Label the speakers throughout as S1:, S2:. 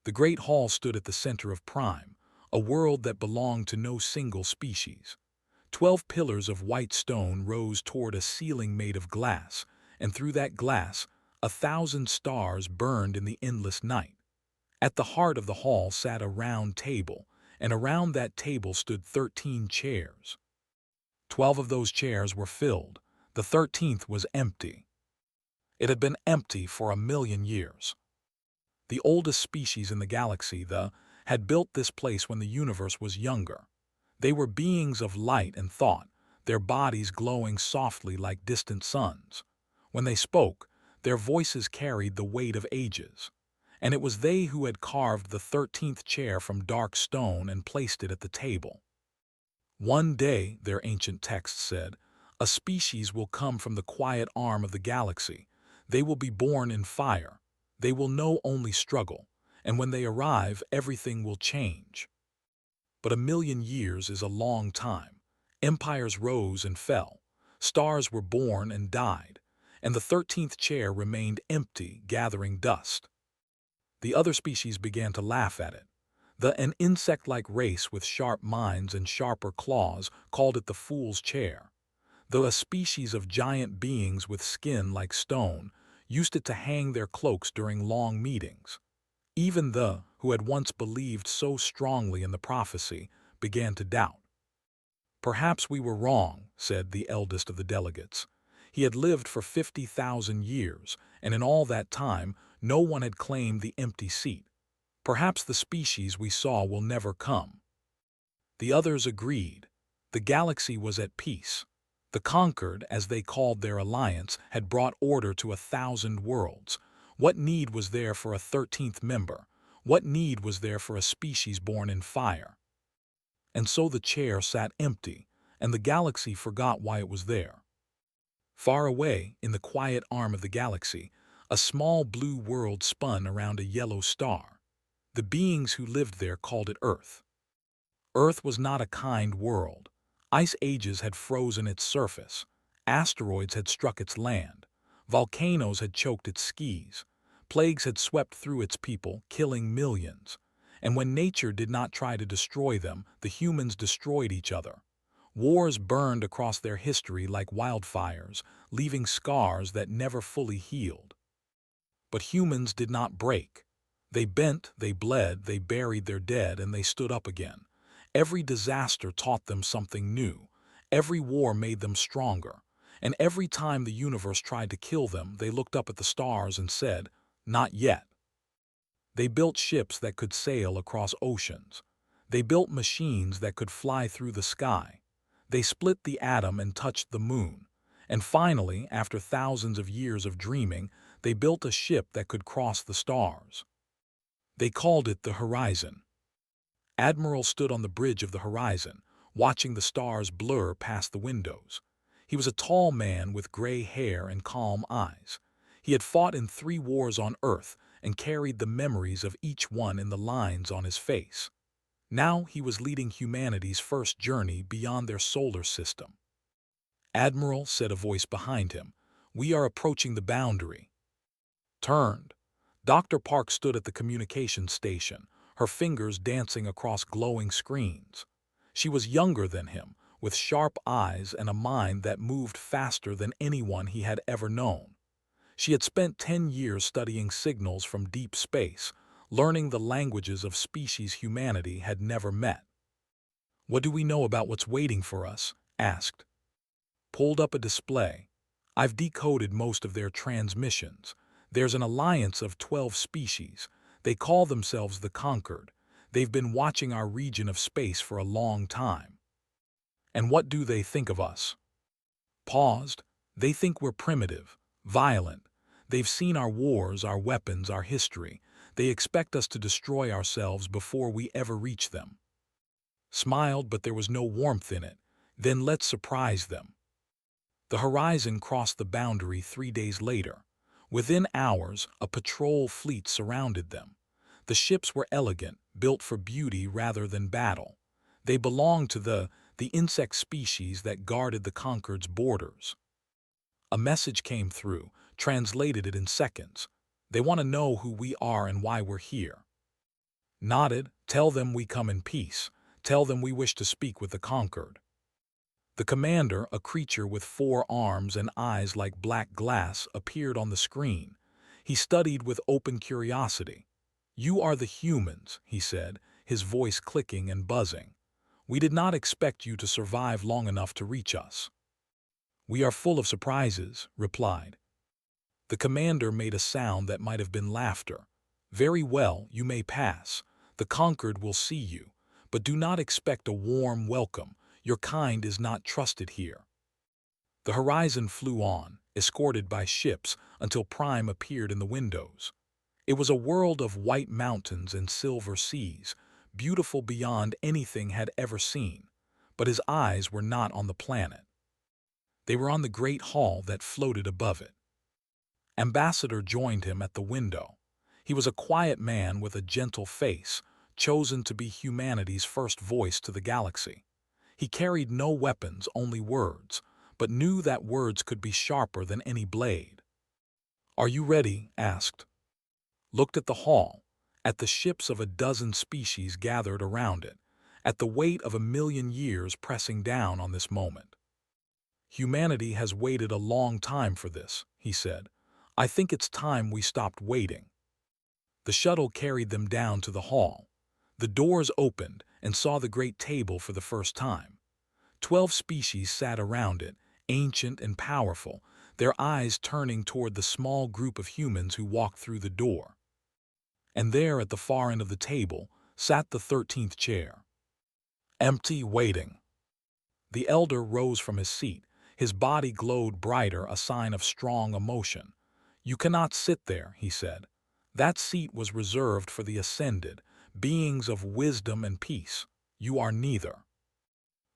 S1: The Great Hall stood at the center of Prime, a world that belonged to no single species. 12 pillars of white stone rose toward a ceiling made of glass, and through that glass, 1,000 stars burned in the endless night. At the heart of the hall sat a round table, and around that table stood 13 chairs. 12 of those chairs were filled. The 13th was empty. It had been empty for 1,000,000 years. The oldest species in the galaxy, had built this place when the universe was younger. They were beings of light and thought, their bodies glowing softly like distant suns. When they spoke, their voices carried the weight of ages. And it was they who had carved the 13th chair from dark stone and placed it at the table. One day, their ancient text said, a species will come from the quiet arm of the galaxy. They will be born in fire. They will know only struggle. And when they arrive, everything will change. But 1,000,000 years is a long time. Empires rose and fell. Stars were born and died. And the 13th chair remained empty, gathering dust. The other species began to laugh at it. An insect-like race with sharp minds and sharper claws called it the fool's chair. A species of giant beings with skin like stone used it to hang their cloaks during long meetings. Even who had once believed so strongly in the prophecy, began to doubt. Perhaps we were wrong, said the eldest of the delegates. He had lived for 50,000 years, and in all that time, no one had claimed the empty seat. Perhaps the species we saw will never come. The others agreed. The galaxy was at peace. The Conquered, as they called their alliance, had brought order to 1,000 worlds. What need was there for a 13th member? What need was there for a species born in fire? And so the chair sat empty, and the galaxy forgot why it was there. Far away, in the quiet arm of the galaxy, a small blue world spun around a yellow star. The beings who lived there called it Earth. Earth was not a kind world. Ice ages had frozen its surface. Asteroids had struck its land. Volcanoes had choked its skies. Plagues had swept through its people, killing millions. And when nature did not try to destroy them, the humans destroyed each other. Wars burned across their history like wildfires, leaving scars that never fully healed. But humans did not break. They bent, they bled, they buried their dead, and they stood up again. Every disaster taught them something new. Every war made them stronger. And every time the universe tried to kill them, they looked up at the stars and said, "Not yet." They built ships that could sail across oceans. They built machines that could fly through the sky. They split the atom and touched the moon. And finally, after thousands of years of dreaming, they built a ship that could cross the stars. They called it the Horizon. Admiral stood on the bridge of the horizon, watching the stars blur past the windows. He was a tall man with gray hair and calm eyes. He had fought in 3 wars on Earth and carried the memories of each one in the lines on his face. Now he was leading humanity's first journey beyond their solar system. "Admiral," said a voice behind him, "we are approaching the boundary." Turned. Dr. Park stood at the communications station, her fingers dancing across glowing screens. She was younger than him, with sharp eyes and a mind that moved faster than anyone he had ever known. She had spent 10 years studying signals from deep space, learning the languages of species humanity had never met. "What do we know about what's waiting for us?" asked. Pulled up a display. "I've decoded most of their transmissions. There's an alliance of 12 species. They call themselves the Conquered. They've been watching our region of space for a long time." "And what do they think of us?" Paused. "They think we're primitive, violent. They've seen our wars, our weapons, our history. They expect us to destroy ourselves before we ever reach them." Smiled, but there was no warmth in it. "Then let's surprise them." The horizon crossed the boundary 3 days later. Within hours, a patrol fleet surrounded them. The ships were elegant, built for beauty rather than battle. They belonged to the insect species that guarded the Conquered's borders. A message came through, translated it in seconds. "They want to know who we are and why we're here." Nodded. Tell them we come in peace. Tell them we wish to speak with the conquered. The commander, a creature with 4 arms and eyes like black glass, appeared on the screen. He studied with open curiosity. "You are the humans," he said, his voice clicking and buzzing. "We did not expect you to survive long enough to reach us." "We are full of surprises," replied. The commander made a sound that might have been laughter. "Very well, you may pass. The conquered will see you, but do not expect a warm welcome. Your kind is not trusted here." The horizon flew on, escorted by ships, until Prime appeared in the windows. It was a world of white mountains and silver seas, beautiful beyond anything had ever seen. But his eyes were not on the planet. They were on the great hall that floated above it. Ambassador joined him at the window. He was a quiet man with a gentle face, chosen to be humanity's first voice to the galaxy. He carried no weapons, only words, but knew that words could be sharper than any blade. "Are you ready?" asked. Looked at the hall, at the ships of a dozen species gathered around it, at the weight of 1,000,000 years pressing down on this moment. "Humanity has waited a long time for this," he said. "I think it's time we stopped waiting." The shuttle carried them down to the hall. The doors opened and saw the great table for the first time. 12 species sat around it, ancient and powerful, their eyes turning toward the small group of humans who walked through the door. And there at the far end of the table sat the 13th chair. Empty, waiting. The elder rose from his seat. His body glowed brighter, a sign of strong emotion. "You cannot sit there," he said. "That seat was reserved for the ascended, beings of wisdom and peace. You are neither."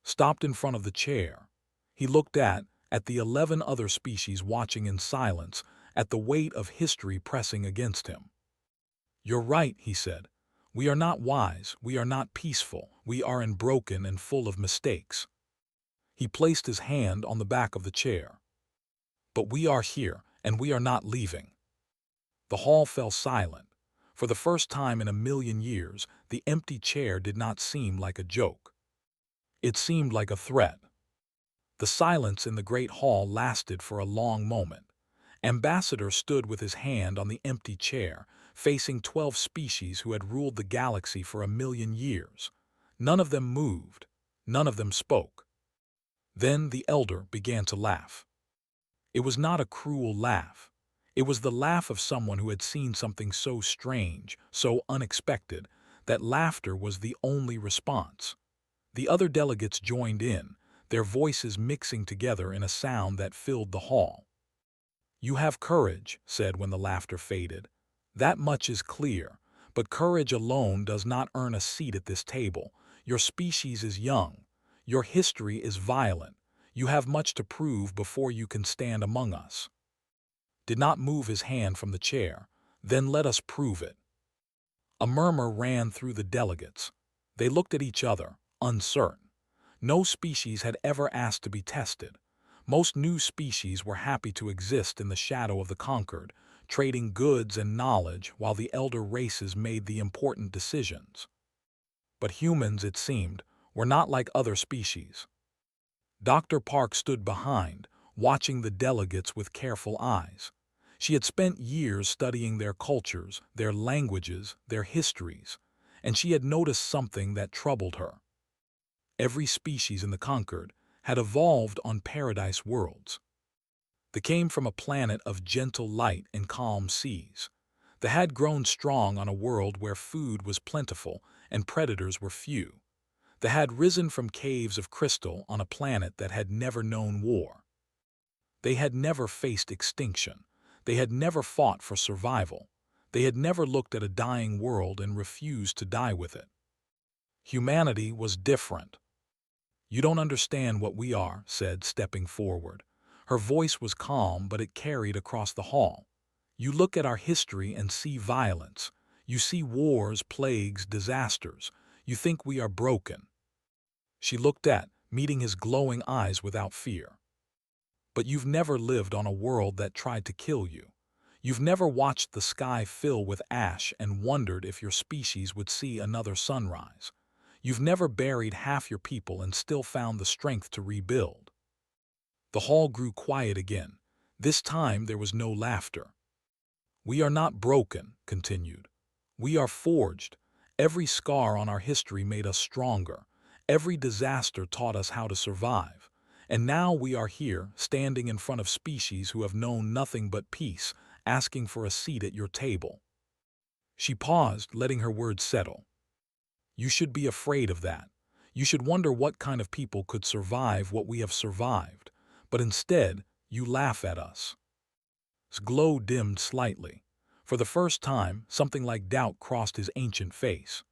S1: Stopped in front of the chair. He looked at the 11 other species watching in silence, at the weight of history pressing against him. "You're right," he said. "We are not wise, we are not peaceful, we are broken and full of mistakes." He placed his hand on the back of the chair. "But we are here, and we are not leaving." The hall fell silent. For the first time in 1,000,000 years, the empty chair did not seem like a joke. It seemed like a threat. The silence in the great hall lasted for a long moment. Ambassador stood with his hand on the empty chair, facing 12 species who had ruled the galaxy for 1,000,000 years. None of them moved. None of them spoke. Then the elder began to laugh. It was not a cruel laugh. It was the laugh of someone who had seen something so strange, so unexpected, that laughter was the only response. The other delegates joined in, their voices mixing together in a sound that filled the hall. "You have courage," said when the laughter faded. "That much is clear, but courage alone does not earn a seat at this table. Your species is young. Your history is violent. You have much to prove before you can stand among us." Did not move his hand from the chair. "Then let us prove it." A murmur ran through the delegates. They looked at each other, uncertain. No species had ever asked to be tested. Most new species were happy to exist in the shadow of the conquered, trading goods and knowledge while the elder races made the important decisions. But humans, it seemed, were not like other species. Dr. Park stood behind, watching the delegates with careful eyes. She had spent years studying their cultures, their languages, their histories, and she had noticed something that troubled her. Every species in the conquered had evolved on paradise worlds. They came from a planet of gentle light and calm seas. They had grown strong on a world where food was plentiful and predators were few. They had risen from caves of crystal on a planet that had never known war. They had never faced extinction. They had never fought for survival. They had never looked at a dying world and refused to die with it. Humanity was different. "You don't understand what we are," said, stepping forward. Her voice was calm, but it carried across the hall. "You look at our history and see violence. You see wars, plagues, disasters. You think we are broken." She looked meeting his glowing eyes without fear. "But you've never lived on a world that tried to kill you. You've never watched the sky fill with ash and wondered if your species would see another sunrise. You've never buried half your people and still found the strength to rebuild. The hall grew quiet again. This time there was no laughter. We are not broken, continued. We are forged. Every scar on our history made us stronger. Every disaster taught us how to survive. And now we are here, standing in front of species who have known nothing but peace, asking for a seat at your table. She paused, letting her words settle. You should be afraid of that. You should wonder what kind of people could survive what we have survived. But instead, you laugh at us. His glow dimmed slightly. For the first time, something like doubt crossed his ancient face.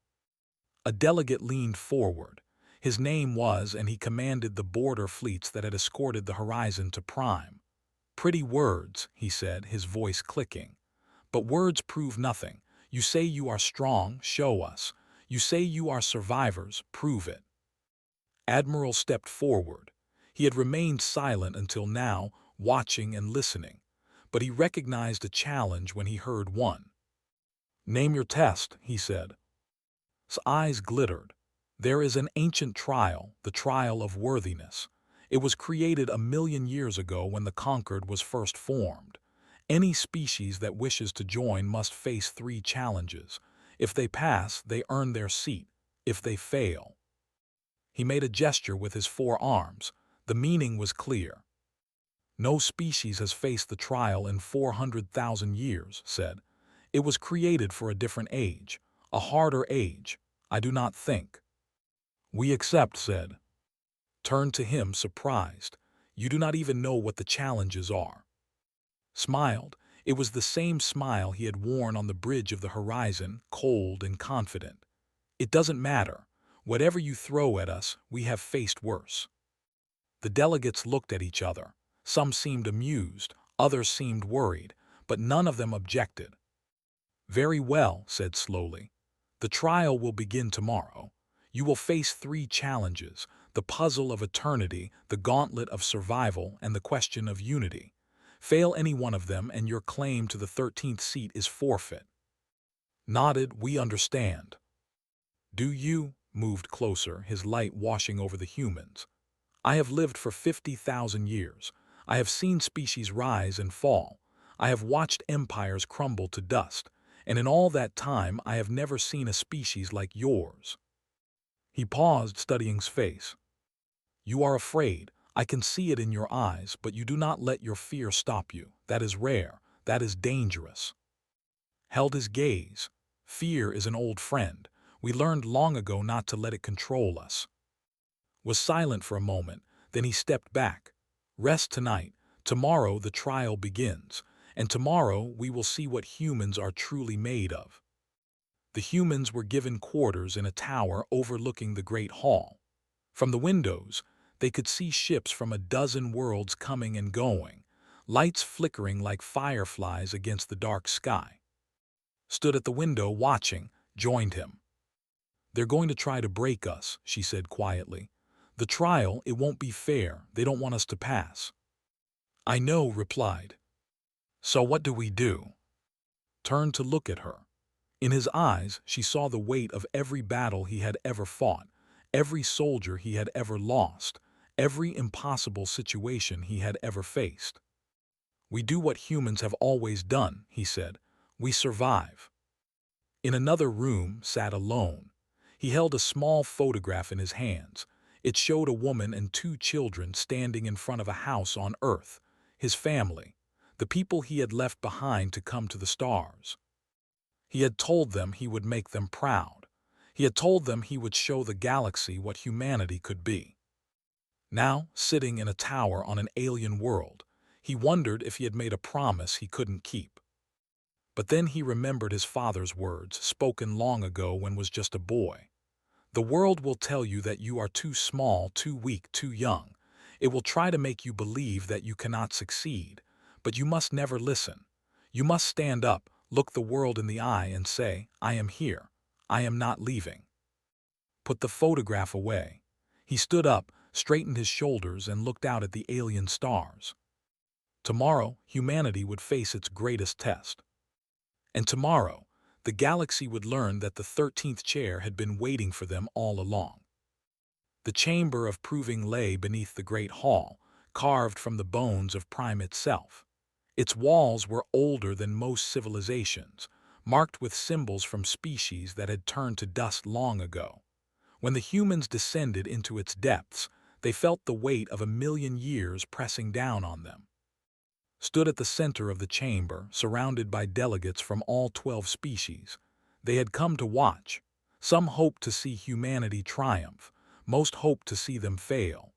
S1: A delegate leaned forward. His name was, and he commanded the border fleets that had escorted the horizon to Prime. Pretty words, he said, his voice clicking. But words prove nothing. You say you are strong, show us. You say you are survivors, prove it. Admiral stepped forward. He had remained silent until now, watching and listening. But he recognized a challenge when he heard one. Name your test, he said. His eyes glittered. There is an ancient trial, the trial of worthiness. It was created 1,000,000 years ago when the conquered was first formed. Any species that wishes to join must face 3 challenges. If they pass, they earn their seat. If they fail. He made a gesture with his 4 arms. The meaning was clear. No species has faced the trial in 400,000 years, said. It was created for a different age, a harder age, I do not think. We accept, said. Turned to him, surprised. You do not even know what the challenges are. Smiled. It was the same smile he had worn on the bridge of the horizon, cold and confident. It doesn't matter. Whatever you throw at us, we have faced worse. The delegates looked at each other. Some seemed amused, others seemed worried, but none of them objected. Very well, said slowly. The trial will begin tomorrow. You will face 3 challenges, the puzzle of eternity, the gauntlet of survival, and the question of unity. Fail any one of them and your claim to the 13th seat is forfeit. Nodded, we understand. Do you? Moved closer, his light washing over the humans. I have lived for 50,000 years. I have seen species rise and fall. I have watched empires crumble to dust. And in all that time, I have never seen a species like yours. He paused, studying his face. You are afraid. I can see it in your eyes, but you do not let your fear stop you. That is rare. That is dangerous. Held his gaze. Fear is an old friend. We learned long ago not to let it control us. Was silent for a moment, then he stepped back. Rest tonight. Tomorrow the trial begins, and tomorrow we will see what humans are truly made of. The humans were given quarters in a tower overlooking the Great Hall. From the windows, they could see ships from a dozen worlds coming and going, lights flickering like fireflies against the dark sky. Stood at the window watching, joined him. They're going to try to break us, she said quietly. The trial, it won't be fair. They don't want us to pass. I know, replied. So what do we do? Turned to look at her. In his eyes, she saw the weight of every battle he had ever fought, every soldier he had ever lost, every impossible situation he had ever faced. We do what humans have always done, he said. We survive. In another room, sat alone. He held a small photograph in his hands. It showed a woman and 2 children standing in front of a house on Earth, his family, the people he had left behind to come to the stars. He had told them he would make them proud. He had told them he would show the galaxy what humanity could be. Now, sitting in a tower on an alien world, he wondered if he had made a promise he couldn't keep. But then he remembered his father's words, spoken long ago when was just a boy. The world will tell you that you are too small, too weak, too young. It will try to make you believe that you cannot succeed, but you must never listen. You must stand up, look the world in the eye and say, I am here. I am not leaving. Put the photograph away. He stood up, straightened his shoulders and looked out at the alien stars. Tomorrow, humanity would face its greatest test. And tomorrow, the galaxy would learn that the 13th chair had been waiting for them all along. The chamber of proving lay beneath the great hall, carved from the bones of Prime itself. Its walls were older than most civilizations, marked with symbols from species that had turned to dust long ago. When the humans descended into its depths, they felt the weight of 1,000,000 years pressing down on them. Stood at the center of the chamber, surrounded by delegates from all 12 species. They had come to watch. Some hoped to see humanity triumph, most hoped to see them fail.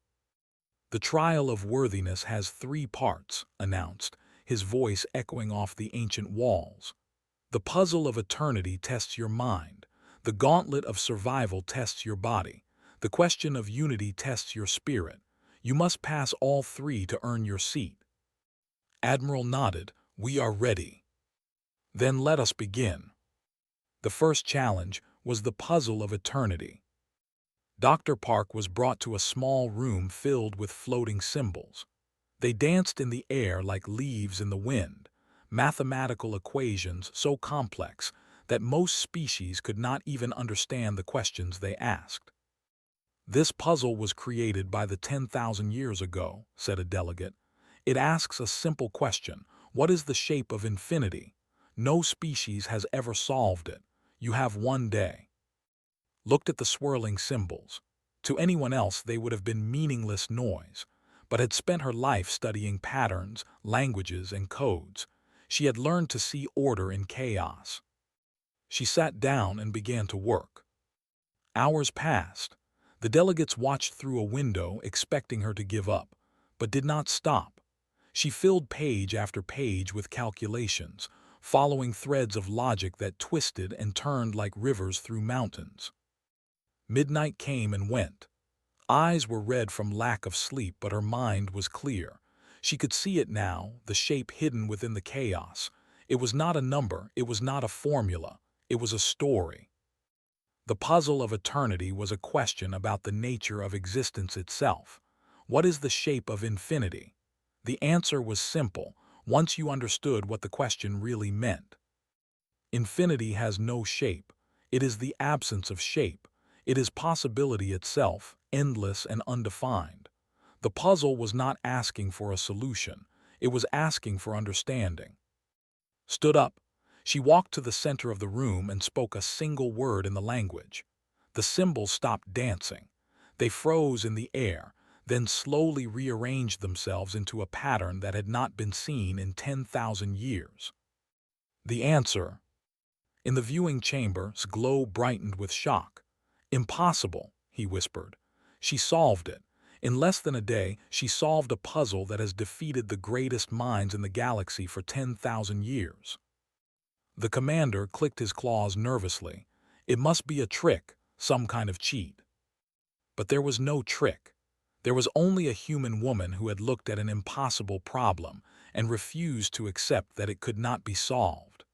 S1: "The trial of worthiness has 3 parts," announced, his voice echoing off the ancient walls. "The puzzle of eternity tests your mind. The gauntlet of survival tests your body. The question of unity tests your spirit. You must pass all 3 to earn your seat." Admiral nodded. "We are ready." "Then let us begin." The first challenge was the puzzle of eternity. Dr. Park was brought to a small room filled with floating symbols. They danced in the air like leaves in the wind, mathematical equations so complex that most species could not even understand the questions they asked. "This puzzle was created by the 10,000 years ago," said a delegate. "It asks a simple question: what is the shape of infinity? No species has ever solved it. You have 1 day." Looked at the swirling symbols. To anyone else they would have been meaningless noise, but had spent her life studying patterns, languages, and codes. She had learned to see order in chaos. She sat down and began to work. Hours passed. The delegates watched through a window, expecting her to give up, but did not stop. She filled page after page with calculations, following threads of logic that twisted and turned like rivers through mountains. Midnight came and went. Eyes were red from lack of sleep, but her mind was clear. She could see it now, the shape hidden within the chaos. It was not a number, it was not a formula, it was a story. The puzzle of eternity was a question about the nature of existence itself. What is the shape of infinity? The answer was simple, once you understood what the question really meant. Infinity has no shape. It is the absence of shape. It is possibility itself, endless and undefined. The puzzle was not asking for a solution. It was asking for understanding. Stood up. She walked to the center of the room and spoke a single word in the language. The symbols stopped dancing. They froze in the air, then slowly rearranged themselves into a pattern that had not been seen in 10,000 years. The answer. In the viewing chamber's glow brightened with shock. "Impossible," he whispered. She solved it. In less than a day, she solved a puzzle that has defeated the greatest minds in the galaxy for 10,000 years. The commander clicked his claws nervously. It must be a trick, some kind of cheat. But there was no trick. There was only a human woman who had looked at an impossible problem and refused to accept that it could not be solved.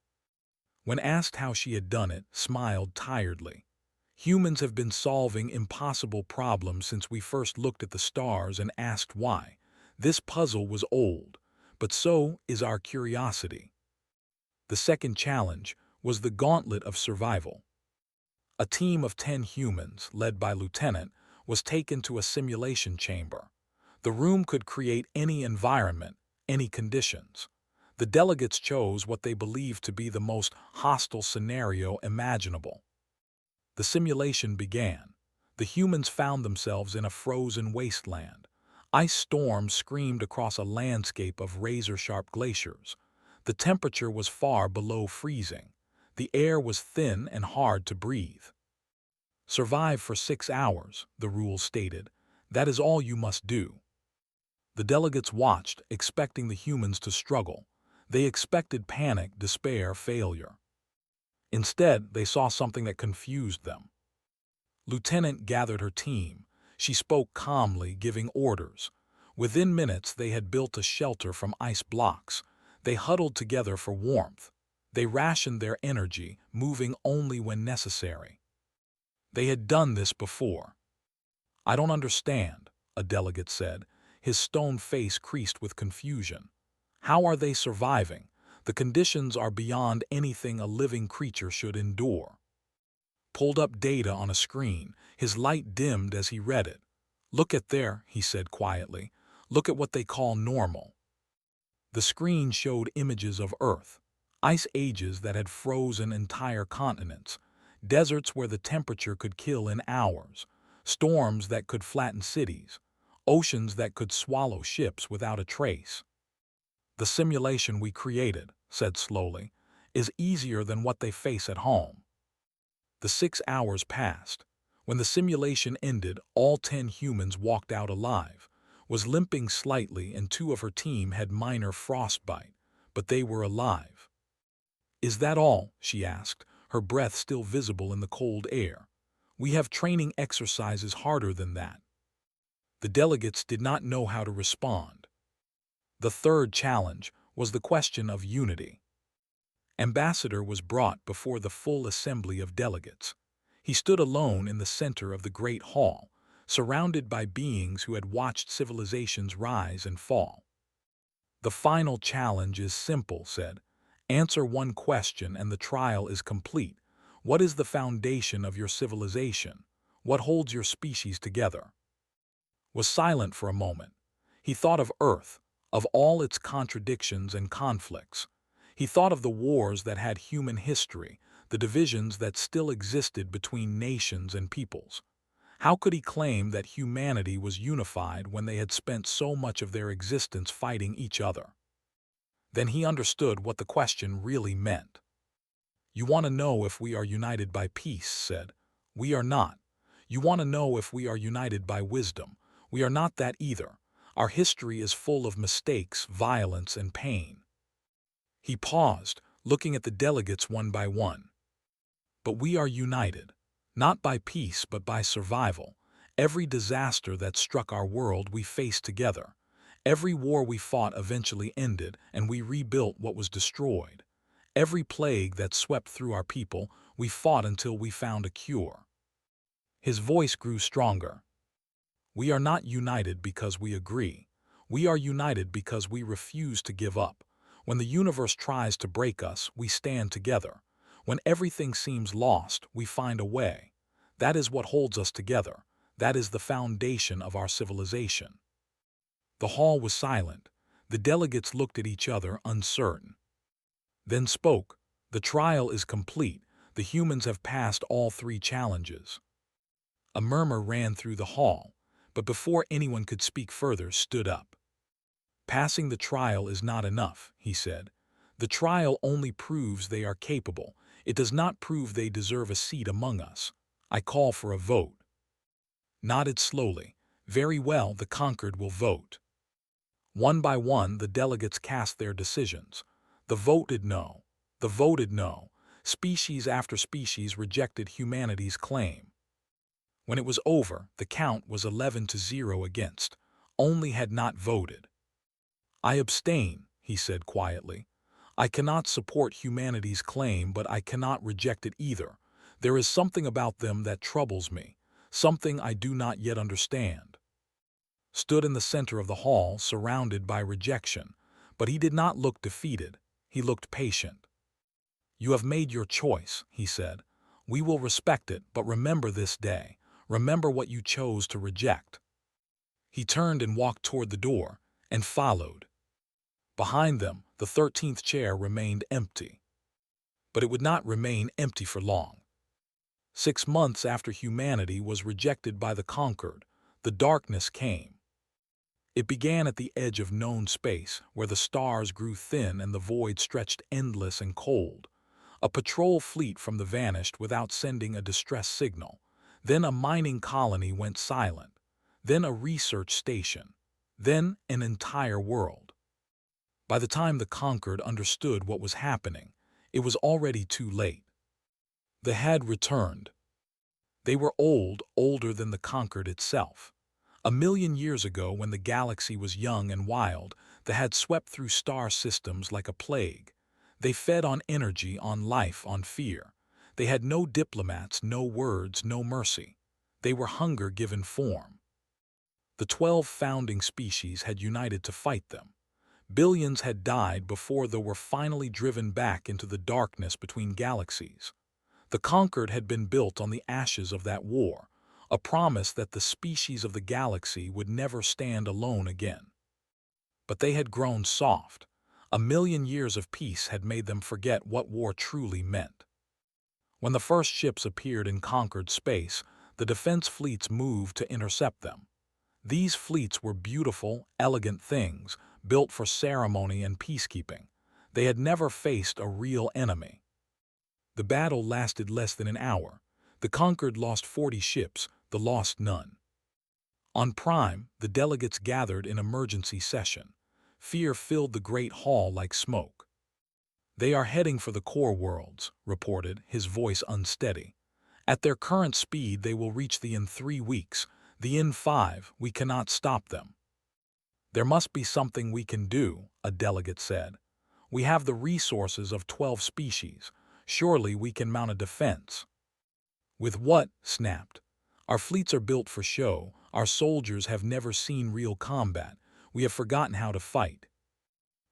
S1: When asked how she had done it, smiled tiredly. "Humans have been solving impossible problems since we first looked at the stars and asked why. This puzzle was old, but so is our curiosity." The second challenge was the gauntlet of survival. A team of 10 humans, led by Lieutenant, was taken to a simulation chamber. The room could create any environment, any conditions. The delegates chose what they believed to be the most hostile scenario imaginable. The simulation began. The humans found themselves in a frozen wasteland. Ice storms screamed across a landscape of razor-sharp glaciers. The temperature was far below freezing. The air was thin and hard to breathe. "Survive for 6 hours," the rules stated. "That is all you must do." The delegates watched, expecting the humans to struggle. They expected panic, despair, failure. Instead, they saw something that confused them. Lieutenant gathered her team. She spoke calmly, giving orders. Within minutes, they had built a shelter from ice blocks. They huddled together for warmth. They rationed their energy, moving only when necessary. They had done this before. "I don't understand," a delegate said, his stone face creased with confusion. How are they surviving? The conditions are beyond anything a living creature should endure. Pulled up data on a screen, his light dimmed as he read it. Look at there, he said quietly. Look at what they call normal. The screen showed images of Earth, ice ages that had frozen entire continents, deserts where the temperature could kill in hours, storms that could flatten cities, oceans that could swallow ships without a trace. The simulation we created, said slowly, is easier than what they face at home. The 6 hours passed. When the simulation ended, all 10 humans walked out alive, was limping slightly, and 2 of her team had minor frostbite, but they were alive. Is that all? She asked, her breath still visible in the cold air. We have training exercises harder than that. The delegates did not know how to respond. The third challenge was the question of unity. Ambassador was brought before the full assembly of delegates. He stood alone in the center of the great hall, surrounded by beings who had watched civilizations rise and fall. The final challenge is simple, said. Answer one question and the trial is complete. What is the foundation of your civilization? What holds your species together? Was silent for a moment. He thought of Earth, of all its contradictions and conflicts. He thought of the wars that had human history, the divisions that still existed between nations and peoples. How could he claim that humanity was unified when they had spent so much of their existence fighting each other? Then he understood what the question really meant. You want to know if we are united by peace, said. We are not. You want to know if we are united by wisdom. We are not that either. Our history is full of mistakes, violence, and pain. He paused, looking at the delegates one by one. But we are united, not by peace but by survival. Every disaster that struck our world we faced together. Every war we fought eventually ended, and we rebuilt what was destroyed. Every plague that swept through our people, we fought until we found a cure. His voice grew stronger. We are not united because we agree. We are united because we refuse to give up. When the universe tries to break us, we stand together. When everything seems lost, we find a way. That is what holds us together. That is the foundation of our civilization. The hall was silent. The delegates looked at each other, uncertain. Then spoke. The trial is complete. The humans have passed all 3 challenges. A murmur ran through the hall, but before anyone could speak further, stood up. Passing the trial is not enough, he said. The trial only proves they are capable. It does not prove they deserve a seat among us. I call for a vote. Nodded slowly. Very well, the conquered will vote. One by one, the delegates cast their decisions. The voted no. The voted no. Species after species rejected humanity's claim. When it was over, the count was 11-0 against. Only had not voted. I abstain, he said quietly. I cannot support humanity's claim, but I cannot reject it either. There is something about them that troubles me, something I do not yet understand. Stood in the center of the hall, surrounded by rejection, but he did not look defeated. He looked patient. You have made your choice, he said. We will respect it, but remember this day. Remember what you chose to reject. He turned and walked toward the door, and followed. Behind them, the 13th chair remained empty. But it would not remain empty for long. 6 months after humanity was rejected by the conquered, the darkness came. It began at the edge of known space, where the stars grew thin and the void stretched endless and cold. A patrol fleet from the vanished without sending a distress signal. Then a mining colony went silent. Then a research station. Then an entire world. By the time the conquered understood what was happening, it was already too late. The had returned. They were old, older than the conquered itself. 1,000,000 years ago, when the galaxy was young and wild, the had swept through star systems like a plague. They fed on energy, on life, on fear. They had no diplomats, no words, no mercy. They were hunger given form. The 12 founding species had united to fight them. Billions had died before they were finally driven back into the darkness between galaxies. The Conquered had been built on the ashes of that war, a promise that the species of the galaxy would never stand alone again. But they had grown soft. A million years of peace had made them forget what war truly meant. When the first ships appeared in conquered space, the defense fleets moved to intercept them. These fleets were beautiful, elegant things, built for ceremony and peacekeeping. They had never faced a real enemy. The battle lasted less than an hour. The Conquered lost 40 ships, the Lost none. On Prime, the delegates gathered in emergency session. Fear filled the great hall like smoke. "They are heading for the core worlds," reported, his voice unsteady. "At their current speed they will reach the in 3 weeks. The in 5, we cannot stop them." "There must be something we can do," a delegate said. "We have the resources of 12 species. Surely we can mount a defense." "With what?" snapped. "Our fleets are built for show. Our soldiers have never seen real combat. We have forgotten how to fight."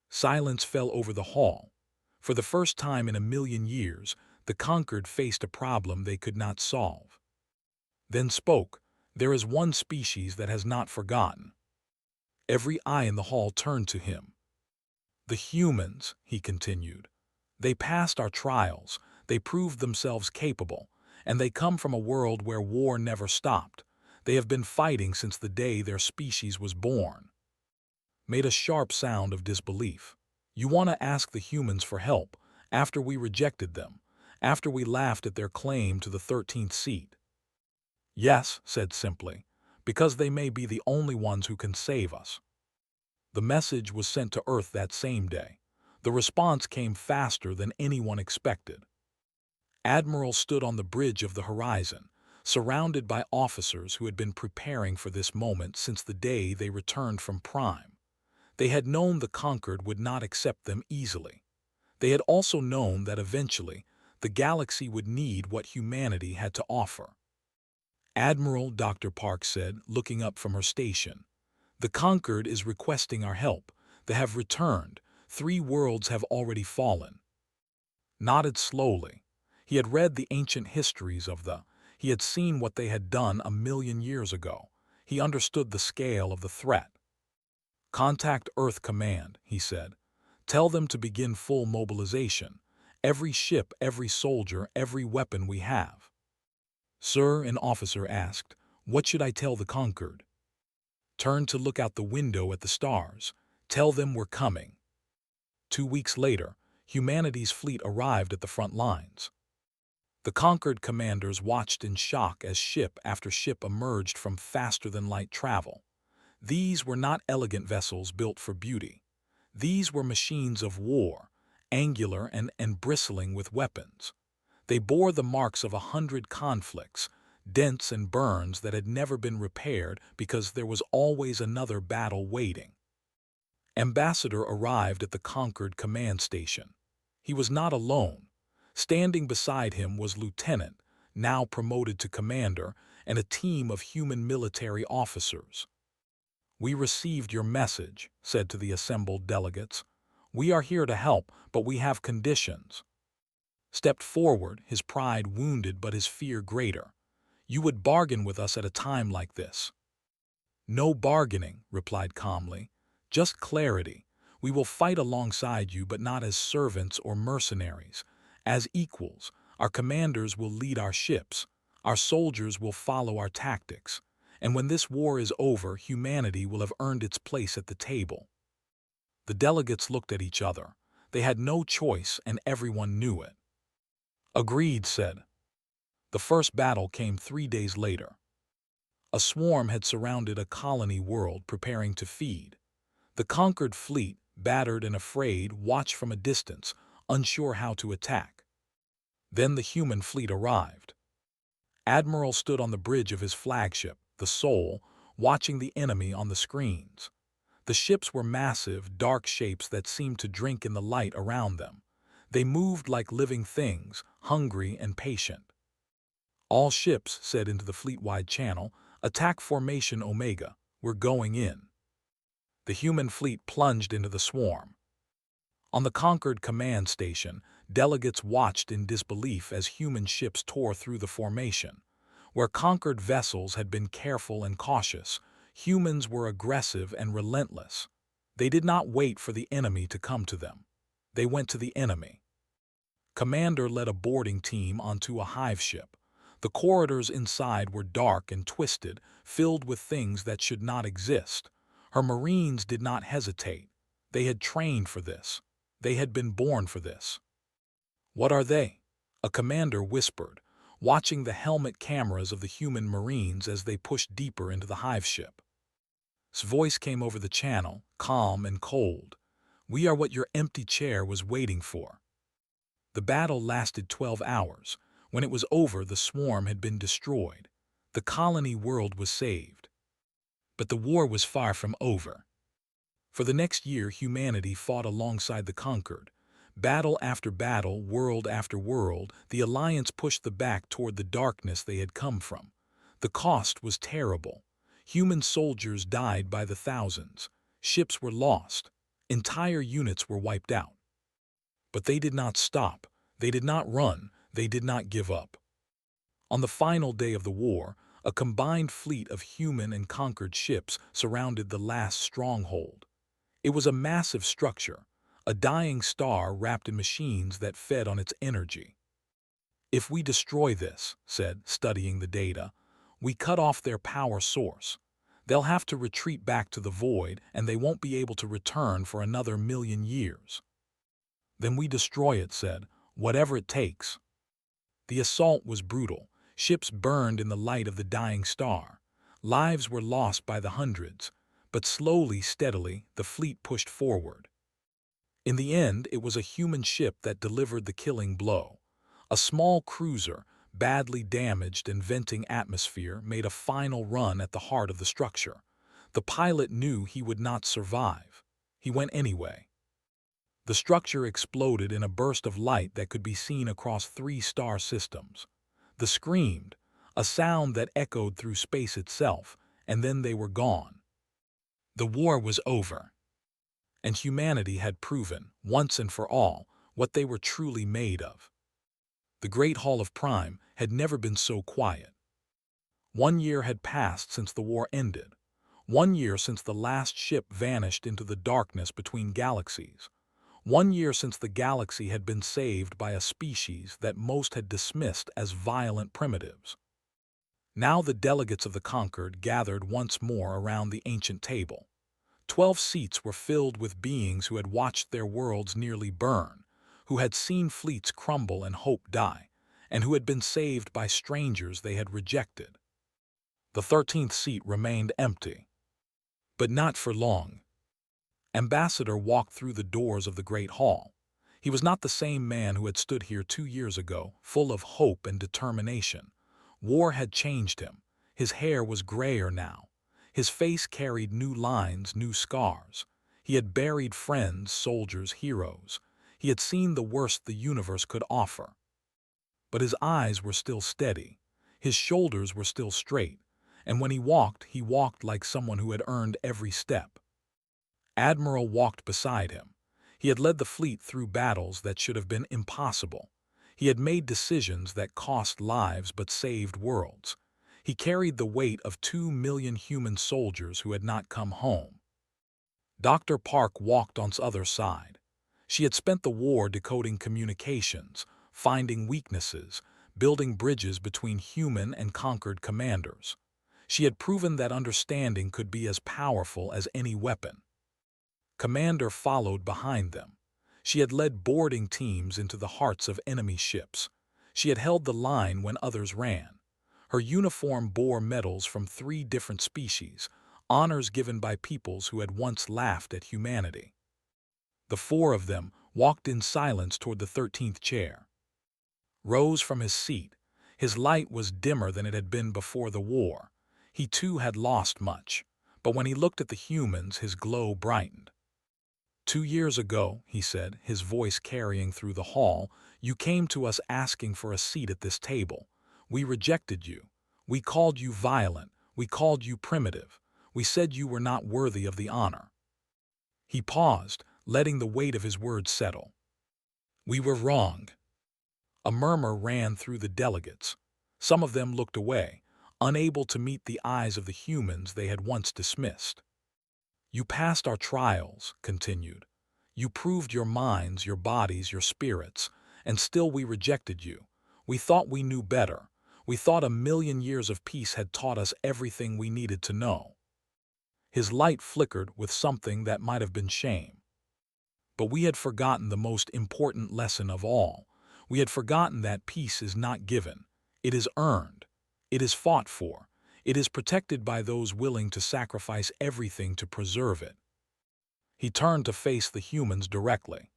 S1: Silence fell over the hall. For the first time in a million years, the Conquered faced a problem they could not solve. Then spoke, "There is one species that has not forgotten." Every eye in the hall turned to him. "The humans," he continued. "They passed our trials, they proved themselves capable, and they come from a world where war never stopped. They have been fighting since the day their species was born." Made a sharp sound of disbelief. "You want to ask the humans for help, after we rejected them, after we laughed at their claim to the 13th seat?" "Yes," said simply, "because they may be the only ones who can save us." The message was sent to Earth that same day. The response came faster than anyone expected. Admiral stood on the bridge of the horizon, surrounded by officers who had been preparing for this moment since the day they returned from Prime. They had known the Conquered would not accept them easily. They had also known that eventually the galaxy would need what humanity had to offer. "Admiral," Dr. Park said, looking up from her station, "the Conquered is requesting our help. They have returned. 3 worlds have already fallen." Nodded slowly. He had read the ancient histories of he had seen what they had done a million years ago. He understood the scale of the threat. "Contact Earth Command," he said. "Tell them to begin full mobilization. Every ship, every soldier, every weapon we have." "Sir," an officer asked, "what should I tell the Conquered?" "Turn to look out the window at the stars. Tell them we're coming." 2 weeks later, humanity's fleet arrived at the front lines. The Conquered commanders watched in shock as ship after ship emerged from faster-than-light travel. These were not elegant vessels built for beauty. These were machines of war, angular and bristling with weapons. They bore the marks of 100 conflicts, dents and burns that had never been repaired because there was always another battle waiting. Ambassador arrived at the Conquered command station. He was not alone. Standing beside him was Lieutenant, now promoted to Commander, and a team of human military officers. "We received your message," said to the assembled delegates. "We are here to help, but we have conditions." Stepped forward, his pride wounded but his fear greater. "You would bargain with us at a time like this." "No bargaining," replied calmly. "Just clarity. We will fight alongside you, but not as servants or mercenaries. As equals, our commanders will lead our ships. Our soldiers will follow our tactics. And when this war is over, humanity will have earned its place at the table." The delegates looked at each other. They had no choice, and everyone knew it. "Agreed," said. The first battle came 3 days later. A swarm had surrounded a colony world preparing to feed. The Conquered fleet, battered and afraid, watched from a distance, unsure how to attack. Then the human fleet arrived. Admiral stood on the bridge of his flagship, the Soul, watching the enemy on the screens. The ships were massive, dark shapes that seemed to drink in the light around them. They moved like living things, hungry and patient. "All ships," said into the fleet-wide channel, "attack formation Omega. We're going in." The human fleet plunged into the swarm. On the conquered command station, delegates watched in disbelief as human ships tore through the formation. Where conquered vessels had been careful and cautious, humans were aggressive and relentless. They did not wait for the enemy to come to them. They went to the enemy. Commander led a boarding team onto a hive ship. The corridors inside were dark and twisted, filled with things that should not exist. Her Marines did not hesitate. They had trained for this. They had been born for this. "What are they?" a commander whispered, watching the helmet cameras of the human Marines as they pushed deeper into the hive ship. His voice came over the channel, calm and cold. "We are what your empty chair was waiting for." The battle lasted 12 hours. When it was over, the swarm had been destroyed. The colony world was saved. But the war was far from over. For the next year, humanity fought alongside the conquered. Battle after battle, world after world, the Alliance pushed them back toward the darkness they had come from. The cost was terrible. Human soldiers died by the thousands. Ships were lost. Entire units were wiped out. But they did not stop. They did not run. They did not give up. On the final day of the war, a combined fleet of human and conquered ships surrounded the last stronghold. It was a massive structure, a dying star wrapped in machines that fed on its energy. "If we destroy this," said, studying the data, "we cut off their power source. They'll have to retreat back to the void, and they won't be able to return for another 1,000,000 years. "Then we destroy it," said, "whatever it takes." The assault was brutal. Ships burned in the light of the dying star. Lives were lost by the hundreds. But slowly, steadily, the fleet pushed forward. In the end, it was a human ship that delivered the killing blow. A small cruiser, badly damaged and venting atmosphere, made a final run at the heart of the structure. The pilot knew he would not survive. He went anyway. The structure exploded in a burst of light that could be seen across 3 star systems. They screamed, a sound that echoed through space itself, and then they were gone. The war was over, and humanity had proven, once and for all, what they were truly made of. The Great Hall of Prime had never been so quiet. 1 year had passed since the war ended. 1 year since the last ship vanished into the darkness between galaxies. 1 year since the galaxy had been saved by a species that most had dismissed as violent primitives. Now the delegates of the conquered gathered once more around the ancient table. 12 seats were filled with beings who had watched their worlds nearly burn, who had seen fleets crumble and hope die, and who had been saved by strangers they had rejected. The 13th seat remained empty. But not for long. Ambassador walked through the doors of the Great Hall. He was not the same man who had stood here 2 years ago, full of hope and determination. War had changed him. His hair was grayer now. His face carried new lines, new scars. He had buried friends, soldiers, heroes. He had seen the worst the universe could offer. But his eyes were still steady. His shoulders were still straight. And when he walked like someone who had earned every step. Admiral walked beside him. He had led the fleet through battles that should have been impossible. He had made decisions that cost lives but saved worlds. He carried the weight of 2 million human soldiers who had not come home. Dr. Park walked on the other side. She had spent the war decoding communications, finding weaknesses, building bridges between human and conquered commanders. She had proven that understanding could be as powerful as any weapon. Commander followed behind them. She had led boarding teams into the hearts of enemy ships. She had held the line when others ran. Her uniform bore medals from 3 different species, honors given by peoples who had once laughed at humanity. The 4 of them walked in silence toward the 13th chair. Rose from his seat. His light was dimmer than it had been before the war. He too had lost much, but when he looked at the humans, his glow brightened. 2 years ago, he said, his voice carrying through the hall, you came to us asking for a seat at this table. We rejected you. We called you violent. We called you primitive. We said you were not worthy of the honor. He paused, letting the weight of his words settle. We were wrong. A murmur ran through the delegates. Some of them looked away, unable to meet the eyes of the humans they had once dismissed. You passed our trials, continued. You proved your minds, your bodies, your spirits, and still we rejected you. We thought we knew better. We thought 1,000,000 years of peace had taught us everything we needed to know. His light flickered with something that might have been shame. But we had forgotten the most important lesson of all. We had forgotten that peace is not given. It is earned. It is fought for. It is protected by those willing to sacrifice everything to preserve it. He turned to face the humans directly.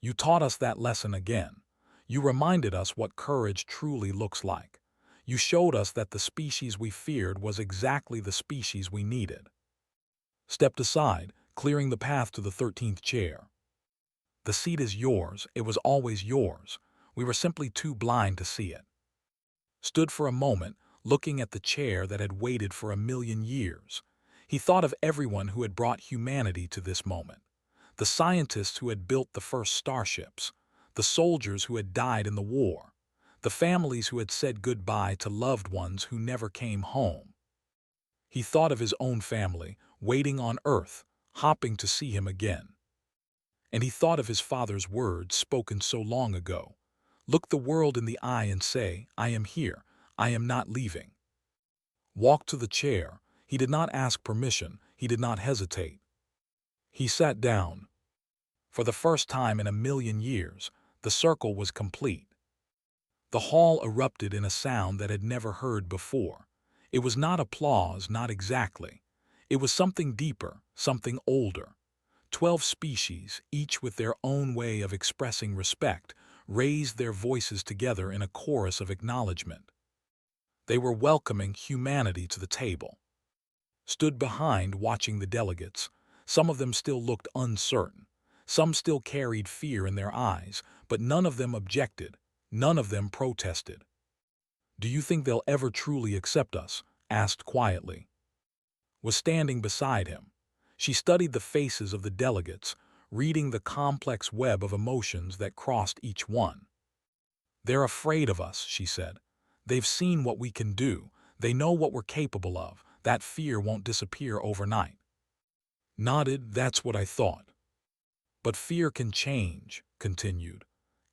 S1: You taught us that lesson again. You reminded us what courage truly looks like. You showed us that the species we feared was exactly the species we needed. Stepped aside, clearing the path to the 13th chair. The seat is yours. It was always yours. We were simply too blind to see it. Stood for a moment, looking at the chair that had waited for 1,000,000 years. He thought of everyone who had brought humanity to this moment. The scientists who had built the first starships, the soldiers who had died in the war, the families who had said goodbye to loved ones who never came home. He thought of his own family, waiting on Earth, hoping to see him again. And he thought of his father's words spoken so long ago. Look the world in the eye and say, I am here, I am not leaving. Walked to the chair. He did not ask permission, he did not hesitate. He sat down. For the first time in 1,000,000 years, the circle was complete. The hall erupted in a sound that had never heard before. It was not applause, not exactly. It was something deeper, something older. 12 species, each with their own way of expressing respect, raised their voices together in a chorus of acknowledgement. They were welcoming humanity to the table. Stood behind, watching the delegates. Some of them still looked uncertain. Some still carried fear in their eyes, but none of them objected. None of them protested. Do you think they'll ever truly accept us? Asked quietly. Was standing beside him. She studied the faces of the delegates, reading the complex web of emotions that crossed each one. They're afraid of us, she said. They've seen what we can do. They know what we're capable of. That fear won't disappear overnight. Nodded, that's what I thought. But fear can change, continued.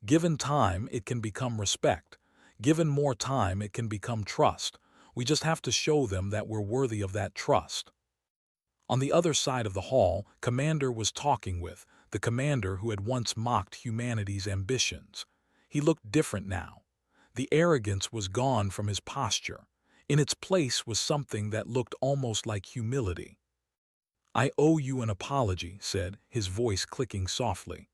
S1: Given time, it can become respect. Given more time, it can become trust. We just have to show them that we're worthy of that trust. On the other side of the hall, Commander was talking with, the commander who had once mocked humanity's ambitions. He looked different now. The arrogance was gone from his posture. In its place was something that looked almost like humility. I owe you an apology, said, his voice clicking softly.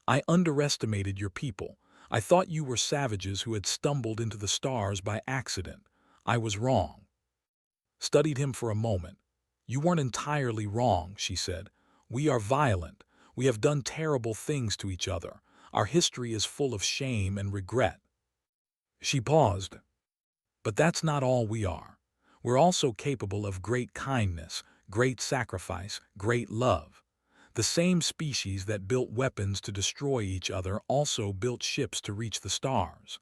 S1: I underestimated your people. I thought you were savages who had stumbled into the stars by accident. I was wrong. Studied him for a moment. You weren't entirely wrong, she said. We are violent. We have done terrible things to each other. Our history is full of shame and regret. She paused. But that's not all we are. We're also capable of great kindness, great sacrifice, great love. The same species that built weapons to destroy each other also built ships to reach the stars.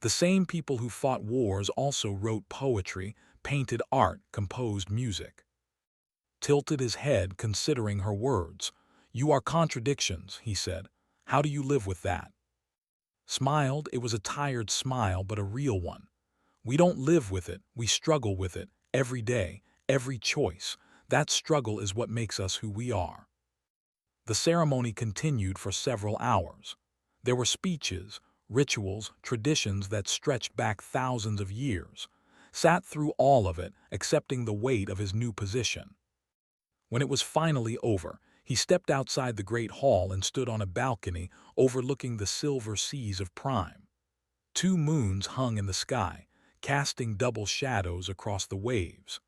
S1: The same people who fought wars also wrote poetry, painted art, composed music. Tilted his head, considering her words. You are contradictions, he said. How do you live with that? Smiled. It was a tired smile, but a real one. We don't live with it, we struggle with it, every day, every choice. That struggle is what makes us who we are. The ceremony continued for several hours. There were speeches, rituals, traditions that stretched back thousands of years. Sat through all of it, accepting the weight of his new position. When it was finally over, he stepped outside the great hall and stood on a balcony overlooking the silver seas of Prime. 2 moons hung in the sky, casting double shadows across the waves.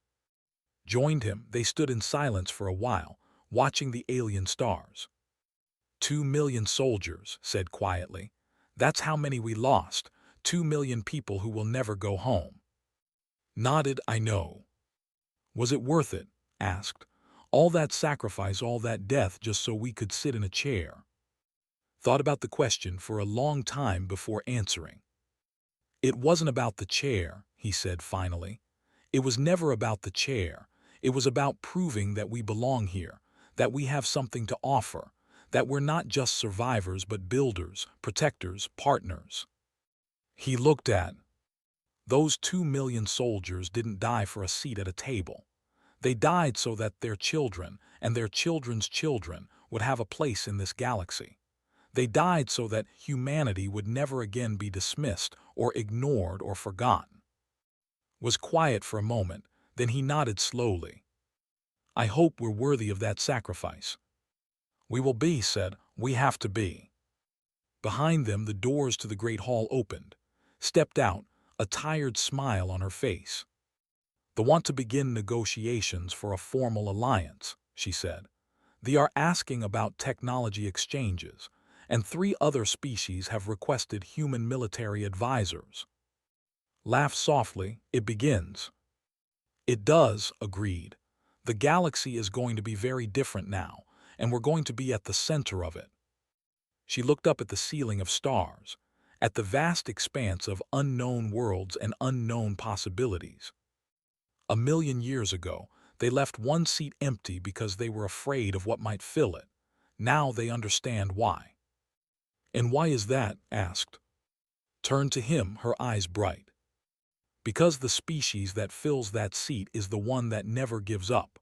S1: Joined him, they stood in silence for a while, watching the alien stars. 2,000,000 soldiers, said quietly. That's how many we lost, 2,000,000 people who will never go home. Nodded, I know. Was it worth it? Asked. All that sacrifice, all that death just so we could sit in a chair. Thought about the question for a long time before answering. It wasn't about the chair, he said finally. It was never about the chair. It was about proving that we belong here, that we have something to offer, that we're not just survivors but builders, protectors, partners. He looked at. Those 2 million soldiers didn't die for a seat at a table. They died so that their children and their children's children would have a place in this galaxy. They died so that humanity would never again be dismissed or ignored or forgotten. Was quiet for a moment, then he nodded slowly. I hope we're worthy of that sacrifice. We will be, said. We have to be. Behind them, the doors to the great hall opened. Stepped out, a tired smile on her face. They want to begin negotiations for a formal alliance, she said. They are asking about technology exchanges, and 3 other species have requested human military advisors. Laugh softly, it begins. It does, agreed. The galaxy is going to be very different now, and we're going to be at the center of it. She looked up at the ceiling of stars, at the vast expanse of unknown worlds and unknown possibilities. 1 million years ago, they left one seat empty because they were afraid of what might fill it. Now they understand why. And why is that? Asked. Turned to him, her eyes bright. Because the species that fills that seat is the one that never gives up,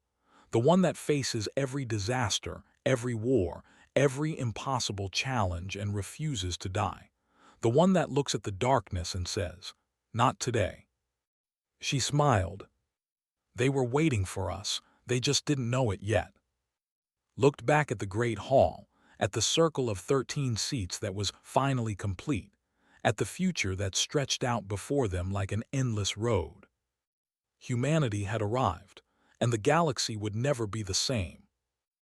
S1: the one that faces every disaster, every war, every impossible challenge and refuses to die, the one that looks at the darkness and says, "Not today." She smiled. They were waiting for us, they just didn't know it yet. Looked back at the great hall, at the circle of 13 seats that was finally complete, at the future that stretched out before them like an endless road. Humanity had arrived, and the galaxy would never be the same.